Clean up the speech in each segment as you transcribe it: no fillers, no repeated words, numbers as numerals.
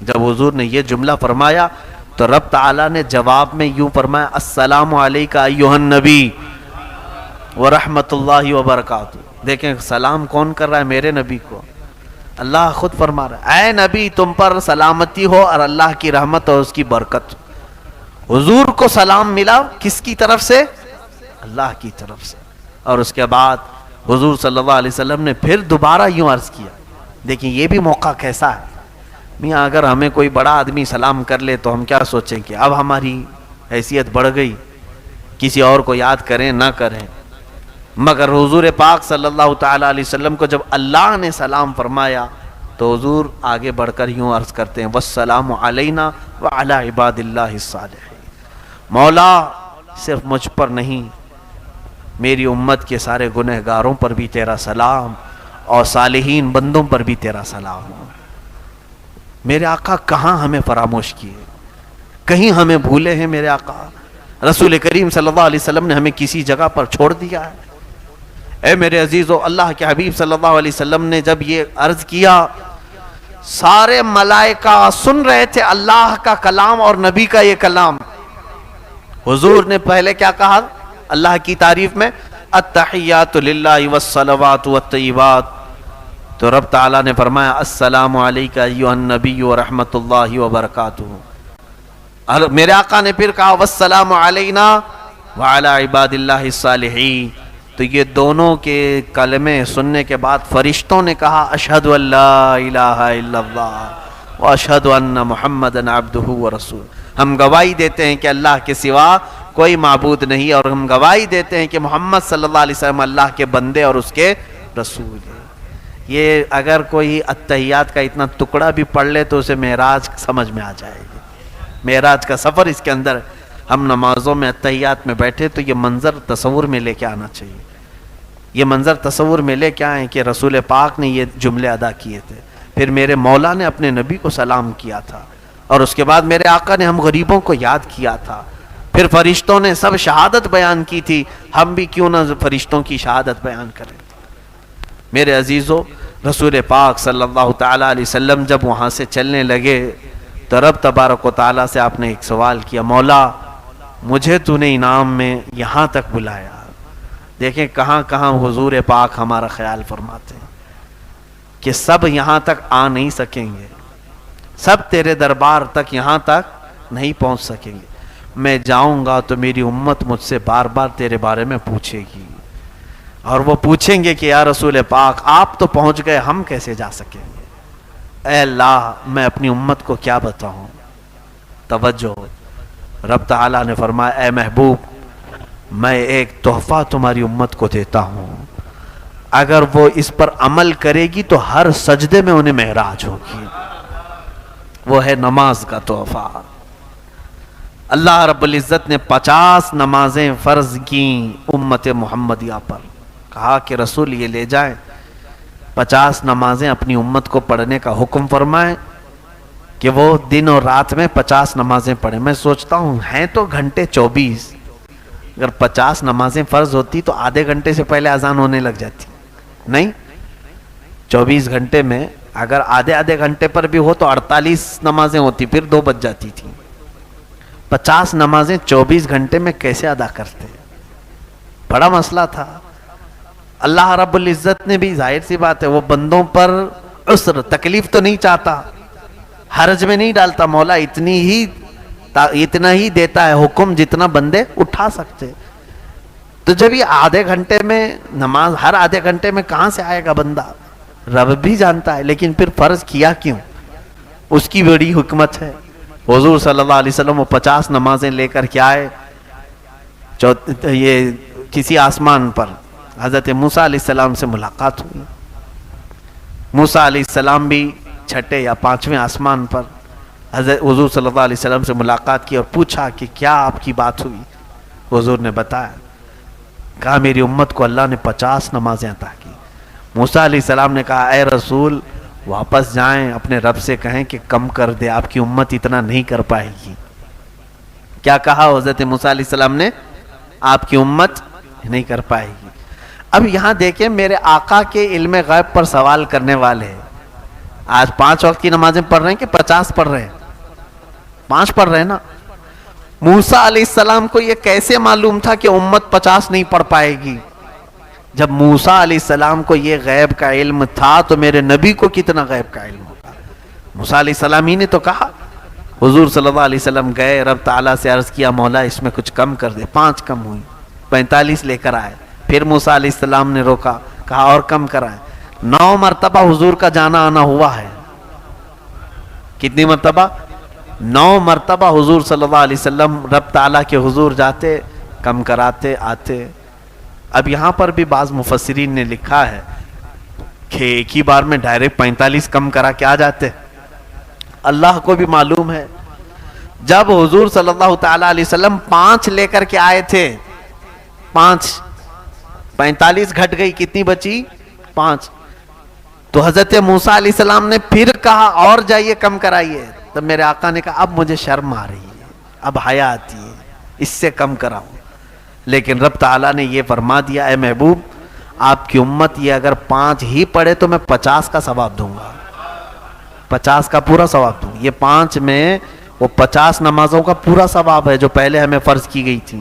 جب حضور نے یہ جملہ فرمایا تو رب تعالیٰ نے جواب میں یوں فرمایا السلام علیکہ ایھا النبی ورحمۃ اللہ وبرکاتہ. دیکھیں سلام کون کر رہا ہے؟ میرے نبی کو. اللہ خود فرما رہا ہے اے نبی تم پر سلامتی ہو اور اللہ کی رحمت اور اس کی برکت. حضور کو سلام ملا کس کی طرف سے؟ اللہ کی طرف سے. اور اس کے بعد حضور صلی اللہ علیہ وسلم نے پھر دوبارہ یوں عرض کیا. دیکھیں یہ بھی موقع کیسا ہے. میاں اگر ہمیں کوئی بڑا آدمی سلام کر لے تو ہم کیا سوچیں کہ اب ہماری حیثیت بڑھ گئی, کسی اور کو یاد کریں نہ کریں. مگر حضور پاک صلی اللہ تعالیٰ علیہ وسلم کو جب اللہ نے سلام فرمایا تو حضور آگے بڑھ کر یوں عرض کرتے ہیں والسلام علینا وعلی عباد اللہ الصالحین. مولا صرف مجھ پر نہیں میری امت کے سارے گنہگاروں پر بھی تیرا سلام اور صالحین بندوں پر بھی تیرا سلام ہو. میرے آقا کہاں ہمیں فراموش کیے, کہیں ہمیں بھولے ہیں میرے آقا. رسول کریم صلی اللہ علیہ وسلم نے ہمیں کسی جگہ پر چھوڑ دیا ہے؟ اے میرے عزیزو, اللہ کے حبیب صلی اللہ علیہ وسلم نے جب یہ عرض کیا سارے ملائکہ سن رہے تھے اللہ کا کلام اور نبی کا یہ کلام. حضور نے پہلے کیا کہا اللہ کی تعریف میں؟ التحیات للہ والصلوات والطیبات. تو رب تعالیٰ نے فرمایا السلام علیکہ ایھا النبی ورحمۃ اللہ وبرکاتہ. میرے آقا نے پھر کہا والسلام علینا وعلی عباد اللہ الصالحین. تو یہ دونوں کے کلمے سننے کے بعد فرشتوں نے کہا اشہد ان لا الہ الا اللہ واشہد ان محمدًا عبدہ ورسولہ. ہم گواہی دیتے ہیں کہ اللہ کے سوا کوئی معبود نہیں اور ہم گواہی دیتے ہیں کہ محمد صلی اللہ علیہ وسلم اللہ کے بندے اور اس کے رسول ہیں. یہ اگر کوئی اتحیات کا اتنا ٹکڑا بھی پڑھ لے تو اسے معراج سمجھ میں آ جائے گی. معراج کا سفر اس کے اندر. ہم نمازوں میں اتحیات میں بیٹھے تو یہ منظر تصور میں لے کے آنا چاہیے. یہ منظر تصور میں لے کے آئیں کہ رسول پاک نے یہ جملے ادا کیے تھے, پھر میرے مولا نے اپنے نبی کو سلام کیا تھا, اور اس کے بعد میرے آقا نے ہم غریبوں کو یاد کیا تھا, پھر فرشتوں نے سب شہادت بیان کی تھی, ہم بھی کیوں نہ فرشتوں کی شہادت بیان کریں. میرے عزیزو, رسول پاک صلی اللہ تعالیٰ علیہ وسلم جب وہاں سے چلنے لگے تو رب تبارک و تعالیٰ سے آپ نے ایک سوال کیا مولا مجھے تو نے انعام میں یہاں تک بلایا. دیکھیں کہاں کہاں حضور پاک ہمارا خیال فرماتے ہیں کہ سب یہاں تک آ نہیں سکیں گے, سب تیرے دربار تک یہاں تک نہیں پہنچ سکیں گے. میں جاؤں گا تو میری امت مجھ سے بار بار تیرے بارے میں پوچھے گی, اور وہ پوچھیں گے کہ یا رسول پاک آپ تو پہنچ گئے, ہم کیسے جا سکیں گے. اے اللہ میں اپنی امت کو کیا بتاؤں. توجہ, رب تعالیٰ نے فرمایا اے محبوب میں ایک تحفہ تمہاری امت کو دیتا ہوں, اگر وہ اس پر عمل کرے گی تو ہر سجدے میں انہیں معراج ہوگی. وہ ہے نماز کا تحفہ. اللہ رب العزت نے 50 نمازیں فرض کیں امت محمدیہ پر. کہا کہ رسول یہ لے جائیں 50 نمازیں اپنی امت کو پڑھنے کا حکم فرمائیں کہ وہ دن اور رات میں 50 نمازیں پڑھیں. میں سوچتا ہوں ہیں تو گھنٹے 24, اگر 50 نمازیں فرض ہوتی تو آدھے گھنٹے سے پہلے اذان ہونے لگ جاتی. نہیں, 24 گھنٹے میں اگر آدھے گھنٹے پر بھی ہو تو 48 نمازیں ہوتی, پھر 2 بج جاتی تھی. 50 نمازیں 24 گھنٹے میں کیسے ادا کرتے؟ بڑا مسئلہ تھا. اللہ رب العزت نے بھی ظاہر سی بات ہے وہ بندوں پر عسر تکلیف تو نہیں چاہتا, حرج میں نہیں ڈالتا. مولا اتنا ہی دیتا ہے حکم جتنا بندے اٹھا سکتے. تو جب یہ آدھے گھنٹے میں نماز, ہر آدھے گھنٹے میں کہاں سے آئے گا بندہ, رب بھی جانتا ہے. لیکن پھر فرض کیا کیوں, اس کی بڑی حکمت ہے. حضور صلی اللہ علیہ وسلم وہ 50 نمازیں لے کر کے آئے. یہ کسی آسمان پر حضرت موسیٰ علیہ السلام سے ملاقات ہوئی. موسیٰ علیہ السلام بھی 6 یا 5ویں آسمان پر حضرت حضور صلی اللہ علیہ وسلم سے ملاقات کی اور پوچھا کہ کیا آپ کی بات ہوئی. حضور نے بتایا, کہا میری امت کو اللہ نے 50 نمازیں عطا کی. موسیٰ علیہ السلام نے کہا اے رسول واپس جائیں اپنے رب سے کہیں کہ کم کر دے, آپ کی امت اتنا نہیں کر پائے گی. کیا کہا حضرت موسیٰ علیہ السلام نے؟ آپ کی امت نہیں کر پائے گی. اب یہاں دیکھیں میرے آقا کے علم غیب پر سوال کرنے والے, آج 5 وقت کی نمازیں پڑھ رہے ہیں کہ 50 پڑھ رہے ہیں؟ 5 پڑھ رہے ہیں نا. موسیٰ علیہ السلام کو یہ کیسے معلوم تھا کہ امت 50 نہیں پڑھ پائے گی؟ جب موسیٰ علیہ السلام کو یہ غیب کا علم تھا تو میرے نبی کو کتنا غیب کا علم ہوگا. موسیٰ علیہ السلام ہی نے تو کہا. حضور صلی اللہ علیہ وسلم گئے, رب تعالیٰ سے عرض کیا مولا اس میں کچھ کم کر دے. 5 کم ہوئی, 45 لے کر آئے. پھر موسیٰ علیہ السلام نے روکا, کہا اور کم کرائے. 9 مرتبہ حضور کا جانا آنا ہوا ہے. کتنی مرتبہ؟ 9 مرتبہ حضور صلی اللہ علیہ وسلم رب تعالیٰ کے حضور جاتے, کم کراتے, آتے. اب یہاں پر بھی بعض مفسرین نے لکھا ہے کہ ایک ہی بار میں ڈائریکٹ 45 کم کرا کے آ جاتے. اللہ کو بھی معلوم ہے. جب حضور صلی اللہ تعالیٰ علیہ وسلم 5 لے کر کے آئے تھے, 45 گھٹ گئی, کتنی بچی؟ 5. تو حضرت موسیٰ علیہ السلام نے پھر کہا اور جائیے کم کرائیے. تب میرے آقا نے کہا اب مجھے شرم آ رہی ہے, اب حیا آتی ہے, اس سے کم کراؤں. لیکن رب تعالیٰ نے یہ فرما دیا اے محبوب آپ کی امت یہ اگر 5 ہی پڑھے تو میں 50 کا ثواب دوں گا, 50 کا پورا ثواب دوں. یہ 5 میں وہ 50 نمازوں کا پورا ثواب ہے جو پہلے ہمیں فرض کی گئی تھی.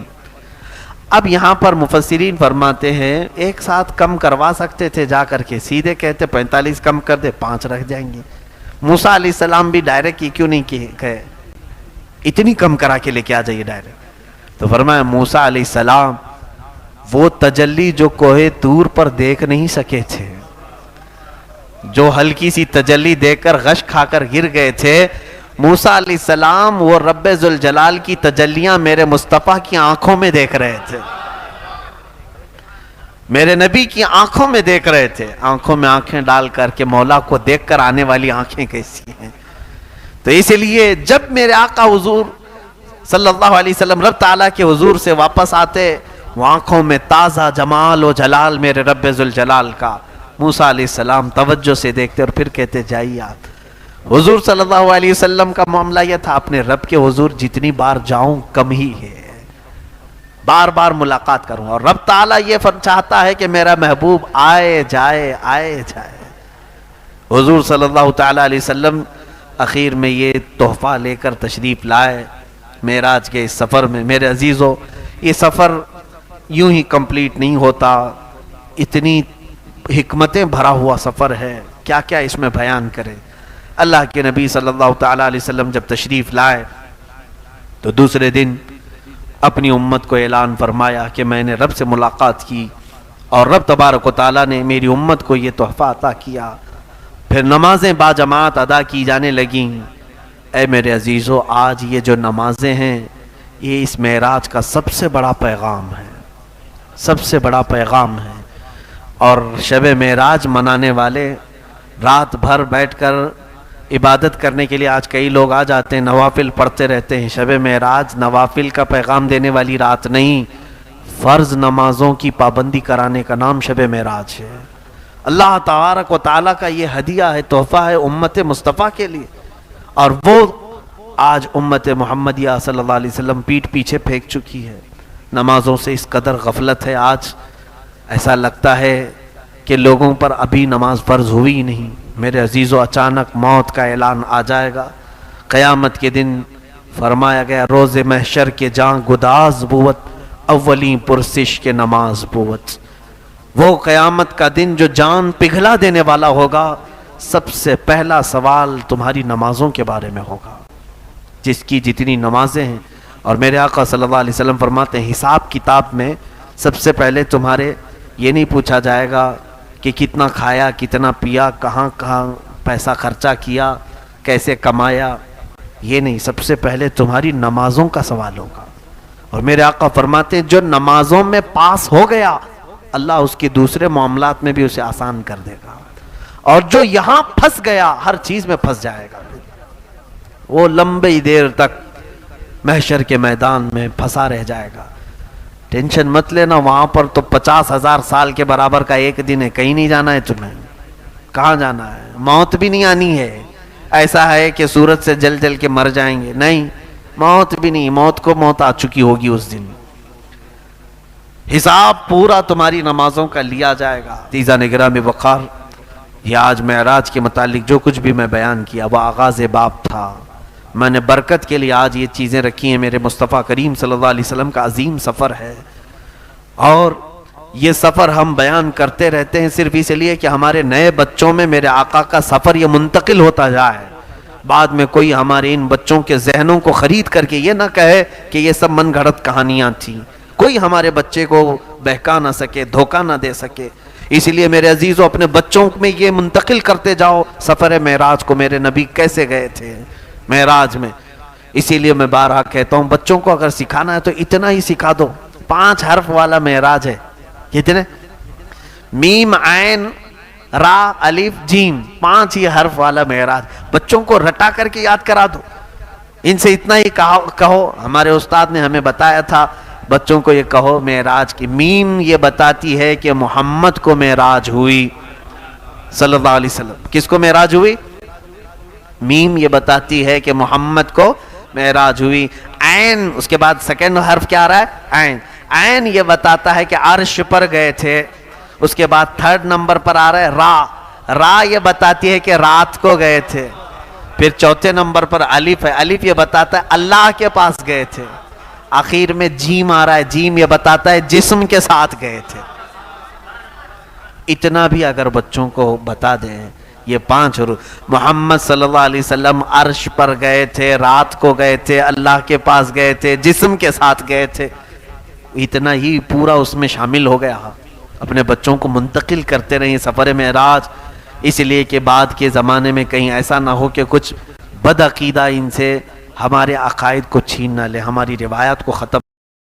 اب یہاں پر مفسرین فرماتے ہیں ایک ساتھ کم کروا سکتے تھے, جا کر کے سیدھے کہتے 45 کم کر دے, 5 رکھ جائیں گے. موسیٰ علیہ السلام بھی ڈائریکٹ یہ کیوں نہیں کہے اتنی کم کرا کے لے کے آ جائیے ڈائریکٹ؟ تو فرمایا موسیٰ علیہ السلام وہ تجلی جو کوہ طور پر دیکھ نہیں سکے تھے, جو ہلکی سی تجلی دیکھ کر غش کھا کر گر گئے تھے, موسیٰ علیہ السلام وہ رب ذوالجلال کی تجلیاں میرے مصطفیٰ کی آنکھوں میں دیکھ رہے تھے, میرے نبی کی آنکھوں میں دیکھ رہے تھے. آنکھوں میں آنکھیں ڈال کر کے مولا کو دیکھ کر آنے والی آنکھیں کیسی ہیں. تو اس لیے جب میرے آقا حضور صلی اللہ علیہ وسلم رب تعالیٰ کے حضور سے واپس آتے, وہ آنکھوں میں تازہ جمال و جلال میرے رب ذوالجلال کا. موسیٰ علیہ السلام توجہ سے دیکھتے اور پھر کہتے جائیے آپ. حضور صلی اللہ علیہ وسلم کا معاملہ یہ تھا اپنے رب کے حضور جتنی بار جاؤں کم ہی ہے, بار بار ملاقات کروں. اور رب تعالیٰ یہ چاہتا ہے کہ میرا محبوب آئے جائے آئے جائے. حضور صلی اللہ تعالیٰ علیہ وسلم اخیر میں یہ تحفہ لے کر تشریف لائے معراج کے اس سفر میں. میرے عزیزو یہ سفر یوں ہی کمپلیٹ نہیں ہوتا, اتنی حکمتیں بھرا ہوا سفر ہے, کیا کیا اس میں بیان کرے. اللہ کے نبی صلی اللہ تعالیٰ علیہ وسلم جب تشریف لائے تو دوسرے دن اپنی امت کو اعلان فرمایا کہ میں نے رب سے ملاقات کی اور رب تبارک و تعالیٰ نے میری امت کو یہ تحفہ عطا کیا. پھر نمازیں باجماعت ادا کی جانے لگیں. اے میرے عزیزو آج یہ جو نمازیں ہیں یہ اس معراج کا سب سے بڑا پیغام ہے, سب سے بڑا پیغام ہے. اور شب معراج منانے والے رات بھر بیٹھ کر عبادت کرنے کے لیے آج کئی لوگ آ جاتے ہیں, نوافل پڑھتے رہتے ہیں. شب معراج نوافل کا پیغام دینے والی رات نہیں, فرض نمازوں کی پابندی کرانے کا نام شب معراج ہے. اللہ تبارک و تعالیٰ کا یہ ہدیہ ہے, تحفہ ہے امت مصطفیٰ کے لیے. اور وہ آج امت محمدیہ صلی اللہ علیہ وسلم پیٹھ پیچھے پھینک چکی ہے. نمازوں سے اس قدر غفلت ہے, آج ایسا لگتا ہے کہ لوگوں پر ابھی نماز فرض ہوئی ہی نہیں. میرے عزیزو اچانک موت کا اعلان آ جائے گا. قیامت کے دن فرمایا گیا روز محشر کے جاں گداز بوت اولین پرسش کے نماز بوت. وہ قیامت کا دن جو جان پگھلا دینے والا ہوگا, سب سے پہلا سوال تمہاری نمازوں کے بارے میں ہوگا, جس کی جتنی نمازیں ہیں. اور میرے آقا صلی اللہ علیہ وسلم فرماتے ہیں حساب کتاب میں سب سے پہلے تمہارے یہ نہیں پوچھا جائے گا کہ کتنا کھایا, کتنا پیا, کہاں کہاں پیسہ خرچہ کیا, کیسے کمایا, یہ نہیں. سب سے پہلے تمہاری نمازوں کا سوال ہوگا. اور میرے آقا فرماتے ہیں جو نمازوں میں پاس ہو گیا اللہ اس کے دوسرے معاملات میں بھی اسے آسان کر دے گا. اور جو یہاں پھنس گیا ہر چیز میں پھنس جائے گا, وہ لمبی دیر تک محشر کے میدان میں پھنسا رہ جائے گا. ٹینشن مت لینا, وہاں پر تو 50,000 سال کے برابر کا ایک دن ہے. کہیں نہیں جانا ہے تمہیں, کہاں جانا ہے, موت بھی نہیں آنی ہے. ایسا ہے کہ سورج سے جل جل کے مر جائیں گے, نہیں, موت بھی نہیں. موت کو موت آ چکی ہوگی اس دن. حساب پورا تمہاری نمازوں کا لیا جائے گا. عزیزان گرامی وقار, یہ آج معراج کے متعلق جو کچھ بھی میں بیان کیا وہ آغاز باب تھا. میں نے برکت کے لیے آج یہ چیزیں رکھی ہیں. میرے مصطفیٰ کریم صلی اللہ علیہ وسلم کا عظیم سفر ہے اور یہ سفر ہم بیان کرتے رہتے ہیں صرف اس لیے کہ ہمارے نئے بچوں میں میرے آقا کا سفر یہ منتقل ہوتا جائے. بعد میں کوئی ہمارے ان بچوں کے ذہنوں کو خرید کر کے یہ نہ کہے کہ یہ سب من گھڑت کہانیاں تھیں. کوئی ہمارے بچے کو بہکا نہ سکے, دھوکہ نہ دے سکے. اس لیے میرے عزیزوں اپنے بچوں میں یہ منتقل کرتے جاؤ سفر معراج کو میرے نبی کیسے گئے تھے معراج میں. اسی لیے میں بارہا کہتا ہوں بچوں کو اگر سکھانا ہے تو اتنا ہی سکھا دو. 5 حرف والا معراج ہے. کتنے؟ میم عین را الف جیم, 5 ہی حرف والا معراج. بچوں کو رٹا کر کے یاد کرا دو. ان سے اتنا ہی کہو. ہمارے استاد نے ہمیں بتایا تھا بچوں کو یہ کہو معراج کی میم یہ بتاتی ہے کہ محمد کو معراج ہوئی صلی اللہ علیہ وسلم. کس کو معراج ہوئی؟ میم یہ بتاتی ہے کہ محمد کو معراج ہوئی. عین اس کے بعد سیکنڈ حرف کیا آ رہا ہے؟ عین. عین یہ بتاتا ہے کہ عرش پر گئے تھے. اس کے بعد 3rd نمبر پر آ رہا ہے را. را یہ بتاتی ہے کہ رات کو گئے تھے. پھر 4تھے نمبر پر الف ہے. الف یہ بتاتا ہے اللہ کے پاس گئے تھے. آخر میں جیم آ رہا ہے. جیم یہ بتاتا ہے جسم کے ساتھ گئے تھے. اتنا بھی اگر بچوں کو بتا دیں یہ 5 حروف محمد صلی اللہ علیہ وسلم عرش پر گئے تھے, رات کو گئے تھے, اللہ کے پاس گئے تھے, جسم کے ساتھ گئے تھے, اتنا ہی پورا اس میں شامل ہو گیا. اپنے بچوں کو منتقل کرتے رہیں سفر معراج, اس لیے کہ بعد کے زمانے میں کہیں ایسا نہ ہو کہ کچھ بد عقیدہ ان سے ہمارے عقائد کو چھین نہ لے, ہماری روایات کو ختم